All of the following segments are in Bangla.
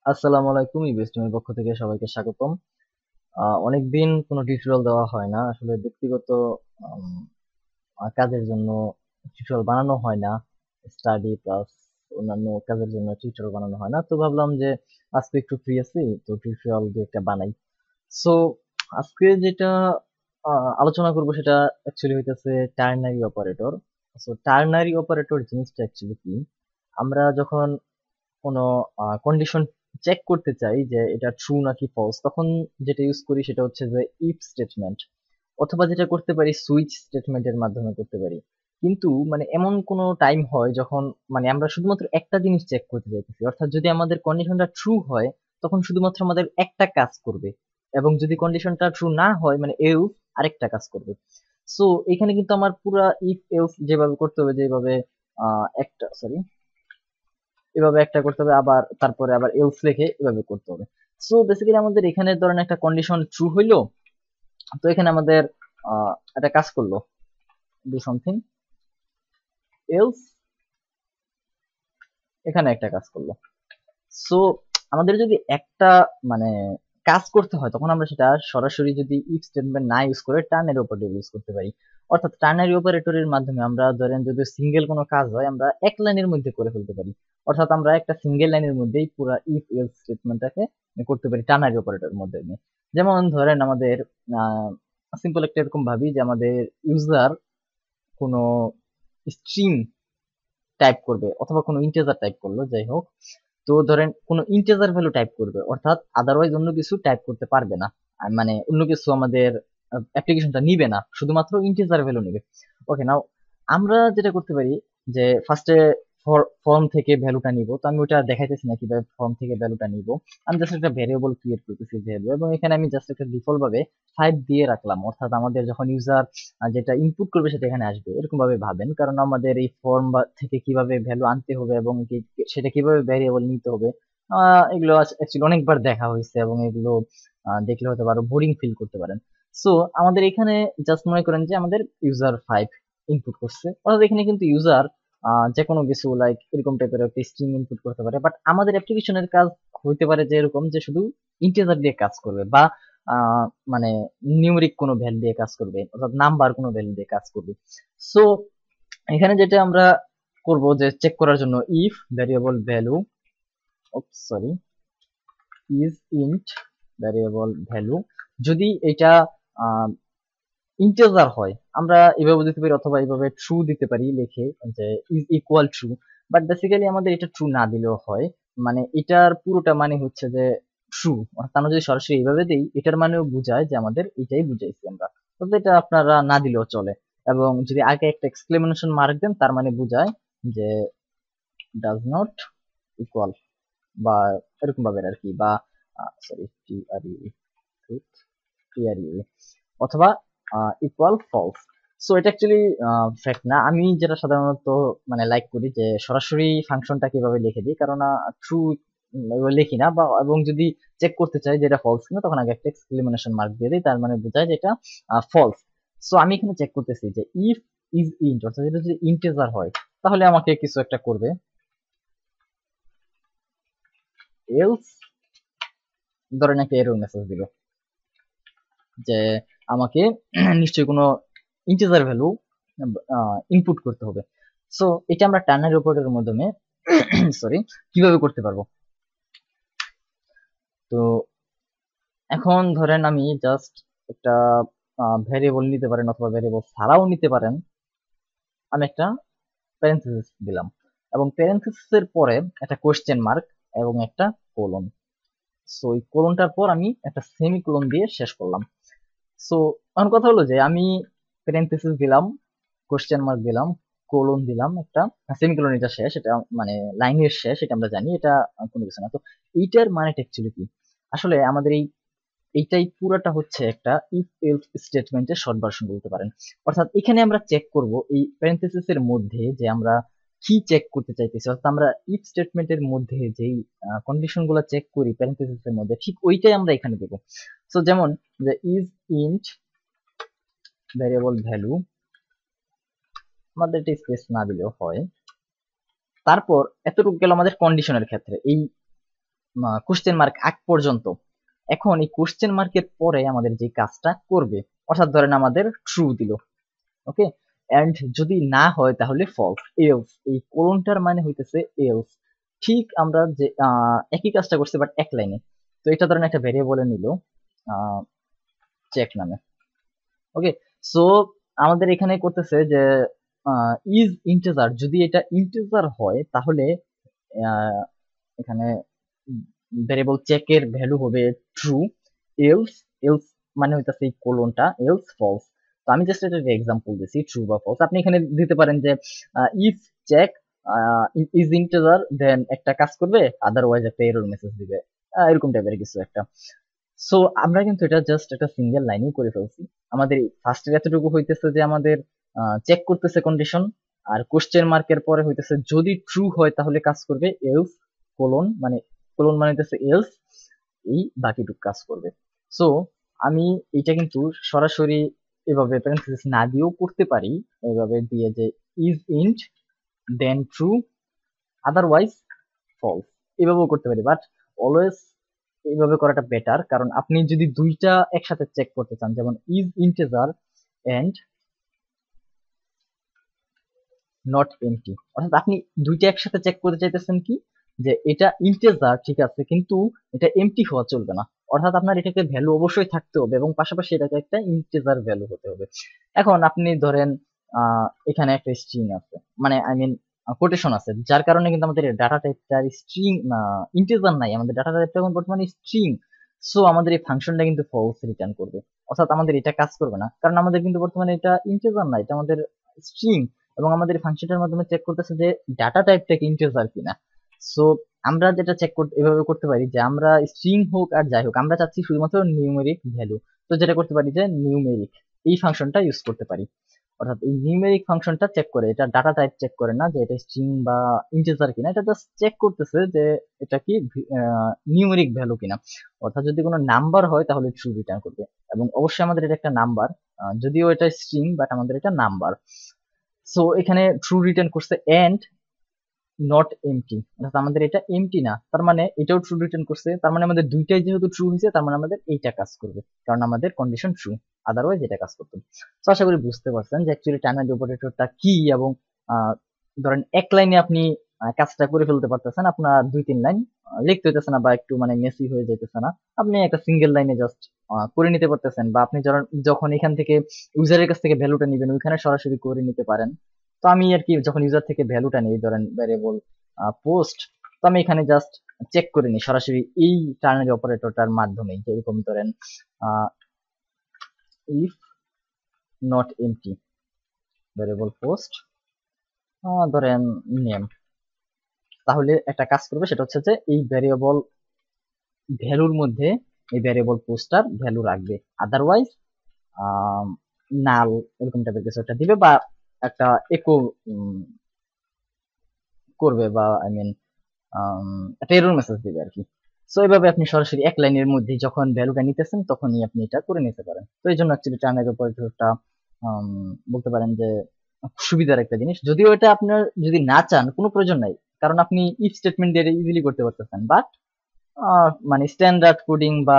আসসালামু আলাইকুম, ইবিএস টিমের পক্ষ থেকে সবাইকে স্বাগতম। অনেকদিন কোনো টিউটোরিয়াল দেওয়া হয় না, আসলে ব্যক্তিগত আম, কাজের জন্য টিউটোরিয়াল বানানো হয় না। স্টাডি প্লাস অন্যান্য কাজের জন্য টিউটোরিয়াল বানানো হয় না, তো ভাবলাম যে আজকে একটু ফ্রি আছি, তো টিউটোরিয়াল দু একটা বানাই। সো আজকে যেটা আলোচনা করব সেটা অ্যাকচুয়ালি হইতেছে ternary operator. So ternary operator জিনিসটা অ্যাকচুয়ালি কি? আমরা যখন কোনো কন্ডিশন চেক করতে চাই যে এটা ট্রু নাকি ফলস, তখন যেটা ইউজ করি সেটা হচ্ছে যে ইফ স্টেটমেন্ট, অথবা যেটা করতে পারি সুইচ স্টেটমেন্টের মাধ্যমে করতে পারি। কিন্তু মানে এমন কোনো টাইম হয় যখন মানে আমরা শুধুমাত্র একটা জিনিস চেক করতে চাইতেছি, অর্থাৎ যদি আমাদের কন্ডিশনটা ট্রু হয় তখন শুধুমাত্র আমাদের একটা কাজ করবে, এবং যদি কন্ডিশনটা ট্রু না হয় মানে এলস আরেকটা কাজ করবে। সো এখানে কিন্তু আমার পুরা ইফ এলস যেভাবে করতে হবে, যেভাবে একটা সরি এভাবে একটা করতে হবে, আবার তারপরে আবার এলস লিখে এভাবে করতে হবে। সো বেসিক্যালি আমাদের এখানে ধরেন একটা কন্ডিশন ট্রু হইলো, তো এখানে আমাদের একটা কাজ করলো, ডু সামথিং এলস, এখানে একটা কাজ করলো। সো আমাদের যদি একটা মানে কাজ করতে হয় তখন আমরা সেটা সরাসরি যদি ইফ স্টেটমেন্ট না ইউজ করে টার্নারি অপারেটর ইউজ করতে পারি। অর্থাৎ টার্নারি অপারেটরের মাধ্যমে আমরা ধরেন যদি সিঙ্গেল কোনো কাজ হয় আমরা এক লাইনের মধ্যে করে ফেলতে পারি। অর্থাৎ আমরা একটা সিঙ্গেল লাইনের মধ্যেই পুরো ইফ এলস স্টেটমেন্টটাকে করতে পারি টার্নারি অপারেটরের মধ্যে নিয়ে। যেমন ধরেন আমাদের সিম্পল একটা এরকম ভাবি যে আমাদের ইউজার কোনো স্ট্রিং টাইপ করবে অথবা কোনো ইন্টিজার টাইপ করলো, যাই হোক। তো ধরেন কোনো ইন্টিজার ভ্যালু টাইপ করবে, অর্থাৎ আদারওয়াইজ অন্য কিছু টাইপ করতে পারবে না। মানে অন্য কিছু আমাদের অ্যাপ্লিকেশনটা নিবে না, শুধুমাত্র ইন্টিজার ভ্যালু নিবে। ওকে, নাও আমরা যেটা করতে পারি যে ফার্স্টে ফর্ম থেকে ভ্যালুটা নিব, তো আমি ওটা দেখাইতেছি না কিভাবে ফর্ম থেকে ভ্যালুটা নিব। আমি জাস্ট একটা ভ্যারিয়েবল ক্রিয়েট করতেছি ভ্যালু, এবং এখানে আমি জাস্ট একটা ডিফল্ট ভাবে 5 দিয়ে রাখলাম, অর্থাৎ আমাদের যখন ইউজার যেটা ইনপুট করবে সেটা এখানে আসবে এরকম ভাবে ভাবেন, কারণ আমাদের এই ফর্ম থেকে কিভাবে ভ্যালু আনতে হবে এবং সেটা কিভাবে ভ্যারিয়েবল নিতে হবে, এগুলো অ্যাকচুয়ালি অনেকবার দেখা হয়েছে, এবং এগুলো দেখলে হয়তো আরো বোরিং ফিল করতে পারেন। সো আমাদের এখানে জাস্ট মনে করেন যে আমাদের ইউজার 5 ইনপুট করছে, অর্থাৎ এখানে কিন্তু ইউজার যে কোনো কিছু লাইক এরকম টাইপের একটা স্ট্রিং ইনপুট করতে পারে, বাট আমাদের অ্যাপ্লিকেশনের কাজ হইতে পারে যে এরকম যে শুধু ইন্টিজার দিয়ে কাজ করবে, বা মানে নিউমেরিক কোনো ভ্যালু দিয়ে কাজ করবে, অর্থাৎ নাম্বার কোনো ভ্যালু দিয়ে কাজ করবে। সো এখানে যেটা আমরা করব যে চেক করার জন্য if variable value, sorry, is int variable value, যদি এটা ইন্টিজার হয় আমরা এভাবে দিতে পারি, অথবা এইভাবে ট্রু দিতে পারি লিখে যে is equal true. But basically আমাদের এটা ট্রু না দিলেও হয়, মানে এটার পুরোটা মানে হচ্ছে যে ট্রু, অর্থাৎ আমরা যদি সরাসরি এইভাবে দিই এটার মানেও বোঝায় যে আমাদের এটাই বুঝাইছি আমরা, তবে এটা আপনারা না দিলেও চলে। এবং যদি আগে একটা এক্সক্লেমেশন মার্ক দেন তার মানে বোঝায় যে ডাজ নট ইকুয়াল, বা এরকম ভাবে আর কি, বা sorry T R U, T R U, অথবা ইকুয়াল ফলস। সো এটা অ্যাকচুয়ালি ফ্যাক্ট না, আমি যেটা সাধারণত মানে লাইক করি যে সরাসরি ফাংশনটা কিভাবে লিখে দিই, কারণ ট্রু লিখি না, বা এবং যদি চেক করতে চাই যেটা ফলস কিনা তখন আগে একটা এক্সক্লেমেশন মার্ক দিয়ে দিই, তার মানে বোঝায় যে এটা ফলস। সো আমি এখানে চেক করতেছি যে ইফ ইজ ইন্ট, অর্থাৎ এটা যদি ইন্টিজার হয় তাহলে আমাকে কিছু একটা করবে, এলস ধরেন একটা এরর মেসেজ দিল যে আমাকে নিশ্চয়ই কোনো ইন্টিজার ভ্যালু ইনপুট করতে হবে। সো এটা আমরা টার্নারি অপারেটরের মাধ্যমে সরি কিভাবে করতে পারবো। তো এখন ধরেন আমি জাস্ট একটা ভ্যারিয়েবল নিতে পারেন, অথবা ভ্যারিয়েবল ছাড়াও নিতে পারেন। আমি একটা প্যারেন্থেসিস দিলাম, এবং প্যারেন্থেসিসের পরে একটা কোশ্চেন মার্ক এবং একটা কোলন। সো এই কোলনটার পর আমি একটা সেমিকোলন দিয়ে শেষ করলাম। সো এখন কথা হলো যে আমি প্যারেন্থেসিস দিলাম, কোশ্চেন মার্ক দিলাম, কোলন দিলাম, একটা সেমিকোলন, এটা শেষ, এটা মানে লাইনের শেষ, এটা আমরা জানি, এটা কোনো কিছু না। তো এইটার মানেটা অ্যাকচুয়ালি কি? আসলে আমাদের এইটাই পুরাটা হচ্ছে একটা ইফ এলস স্টেটমেন্টের শর্ট ভার্সন বলতে পারেন। অর্থাৎ এখানে আমরা চেক করব এই প্যারেন্থেসিস এর মধ্যে যে আমরা কি চেক করতে চাইতেছি, অর্থাৎ আমরা ইফ স্টেটমেন্টের মধ্যে যেই কন্ডিশন গুলো চেক করি প্যারেন্থেসিস এর মধ্যে, ঠিক ওইটাই আমরা এখানে দেবো। সো যেমন যে ইজ ইন্ট ভ্যারিয়েবল ভ্যালু, আমাদের এটা স্পেস না দিলেও হয়। তারপর এতটুকু গেল আমাদের কন্ডিশনের ক্ষেত্রে, এই কোশ্চেন মার্ক আগ পর্যন্ত। এখন এই কোশ্চেন মার্কের পরে আমাদের যে কাজটা করবে, অর্থাৎ ধরেন আমাদের ট্রু দিল, ওকে, এন্ড যদি না হয় তাহলে ফলস, এলস। এই কোলনটার মানে হইতেছে এলস। ঠিক আমরা যে একই কাজটা করছি বাট এক লাইনে। তো এটা ধরেন একটা ভেরিয়েবলে নিল চেক নামে, ওকে। সো আমাদের এখানে করতেছে যে ইজ ইন্টিজার, যদি এটা ইন্টিজার হয় তাহলে এখানে ভেরিয়েবল চেকের ভ্যালু হবে ট্রু, এলস, এলস মানে হইতাছে এই কোলনটা, এলস ফলস। তো আমি জাস্ট এটা এক্সাম্পল দিছি ট্রু বা ফলস। আপনি এখানে দিতে পারেন যে ইফ চেক ইজ ইন্টিজার দেন একটা কাজ করবে, আদারওয়াইজ একটা এরর মেসেজ দিবে, এরকম টাইপের কিছু একটা। সো আমরা কিন্তু এটা জাস্ট একটা সিঙ্গেল লাইনেই করে ফেলছি। আমাদের ফার্স্টের এতটুকু হইতেছে যে আমাদের চেক করতেছে কন্ডিশন, আর কোশ্চেন মার্কের পরে হইতেছে যদি ট্রু হয় তাহলে কাজ করবে, এলস কোলন মানে হইতেছে এলস, এই বাকিটুকু কাজ করবে। সো আমি এটা কিন্তু সরাসরি এভাবে প্যারেন্থেসিস না দিয়েও করতে পারি, এভাবে দিয়ে যে is int then true otherwise false, এভাবেও করতে পারি। বাট অলওয়েজ এইভাবে করাটা বেটার, কারণ আপনি যদি দুইটা একসাথে চেক করতে চান, যেমন is integer and not empty, অর্থাৎ আপনি দুইটা একসাথে চেক করতে চাইতেছেন কি, যে এটা ইন্টিজার ঠিক আছে কিন্তু এটা এমটি হওয়া চলবে না, অর্থাৎ আপনার এটাকে ভ্যালু অবশ্যই থাকতে হবে এবং পাশাপাশি এটাকে একটা ইন্টিজার ভ্যালু হতে হবে। এখন আপনি ধরেন এখানে একটা স্ট্রিং আছে, মানে আই মিন কোটেশন আছে, যার কারণে কিন্তু আমাদের ডাটা টাইপটা স্ট্রিং ইন্টিজার নাই, আমাদের ডাটা টাইপটা এখন বর্তমানে স্ট্রিং। সো আমাদের এই ফাংশনটা কিন্তু ফলস রিটার্ন করবে, অর্থাৎ আমাদের এটা কাজ করবে না, কারণ আমাদের কিন্তু বর্তমানে এটা ইন্টিজার না, এটা আমাদের স্ট্রিং, এবং আমাদের ফাংশনটার মাধ্যমে চেক করতেছে যে ডাটা টাইপটা কি ইন্টিজার কিনা। সো আমরা যেটা চেক করতে এভাবে করতে পারি যে আমরা স্ট্রিং হোক আর যাই হোক, আমরা চাচ্ছি শুধুমাত্র নিউমেরিক ভ্যালু। তো যেটা করতে পারি যে নিউমেরিক এই ফাংশনটা ইউজ করতে পারি, অর্থাৎ এই নিউমেরিক ফাংশনটা চেক করে, এটা ডাটা টাইপ চেক করে না যে এটা স্ট্রিং বা ইন্টিজার কিনা, এটা জাস্ট চেক করতেছে যে এটা কি নিউমেরিক ভ্যালু কিনা, অর্থাৎ যদি কোনো নাম্বার হয় তাহলে ট্রু রিটার্ন করবে, এবং অবশ্যই আমাদের এটা একটা নাম্বার, যদিও এটা স্ট্রিং বাট আমাদের এটা নাম্বার। সো এখানে ট্রু রিটার্ন করছে এন্ড নট এমটি, অর্থাৎ আমাদের এটা এমটি না, তার মানে এটাও ট্রু রিটার্ন করছে, তার মানে আমাদের দুইটাই যেহেতু ট্রু হয়েছে তার মানে আমাদের এইটা কাজ করবে, কারণ আমাদের কন্ডিশন ট্রু, আদারওয়াইজ এটা কাজ করতো। তো আশা করি বুঝতে পারছেন যে অ্যাকচুয়ালি টার্নারি অপারেটরটা কি, এবং ধরেন এক লাইনে আপনি কাজটা করে ফেলতে পারতেছেন, আপনার দুই তিন লাইন লিখতে হইতেছে না বা একটু মানে মেসি হয়ে যাইতেছে না, আপনি একটা সিঙ্গেল লাইনে জাস্ট করে নিতে পারতেছেন, বা আপনি যখন এখান থেকে ইউজারের কাছ থেকে ভ্যালুটা নিবেন ওইখানে সরাসরি করে নিতে পারেন। তো আমি আর কি যখন ইউজার থেকে ভ্যালুটা নিই, ধরেন ভ্যারিয়েবল পোস্ট, তো আমি এখানে জাস্ট চেক করে নিই সরাসরি এই টার্নারি অপারেটরটার মাধ্যমে, যেরকম ধরেন if not empty variable post ধরেন নেম, তাহলে একটা কাজ করবে, সেটা হচ্ছে যে এই ভ্যারিয়েবল ভ্যালুর মধ্যে এই ভ্যারিয়েবল পোস্টার ভ্যালু রাখবে, আদারওয়াইজ নাল এরকম টাইপের কিছু একটা দিবে, বা একটা একো করবে, বা আই মিন একটা এরর মেসেজ দিবে আর কি। সো এইভাবে আপনি সরাসরি এক লাইনের মধ্যে যখন ভ্যালুটা নিতেছেন তখনই আপনি এটা করে নিতে পারেন। তো এই জন্য অ্যাকচুয়ালি টার্নারি অপারেটরটা বলতে পারেন যে সুবিধার একটা জিনিস, যদিও এটা আপনার যদি না চান কোনো প্রয়োজন নাই, কারণ আপনি ইফ স্টেটমেন্ট দিয়ে ইজিলি করতে পারতেছেন, বাট মানে স্ট্যান্ডার্ড কোডিং বা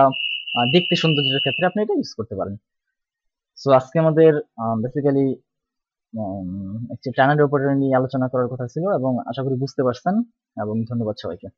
দেখতে সৌন্দর্যের ক্ষেত্রে আপনি এটা ইউজ করতে পারেন। সো আজকে আমাদের বেসিক্যালি টার্নারি অপারেটর নিয়ে আলোচনা করার কথা ছিল, এবং আশা করি বুঝতে পারছেন, এবং ধন্যবাদ সবাইকে।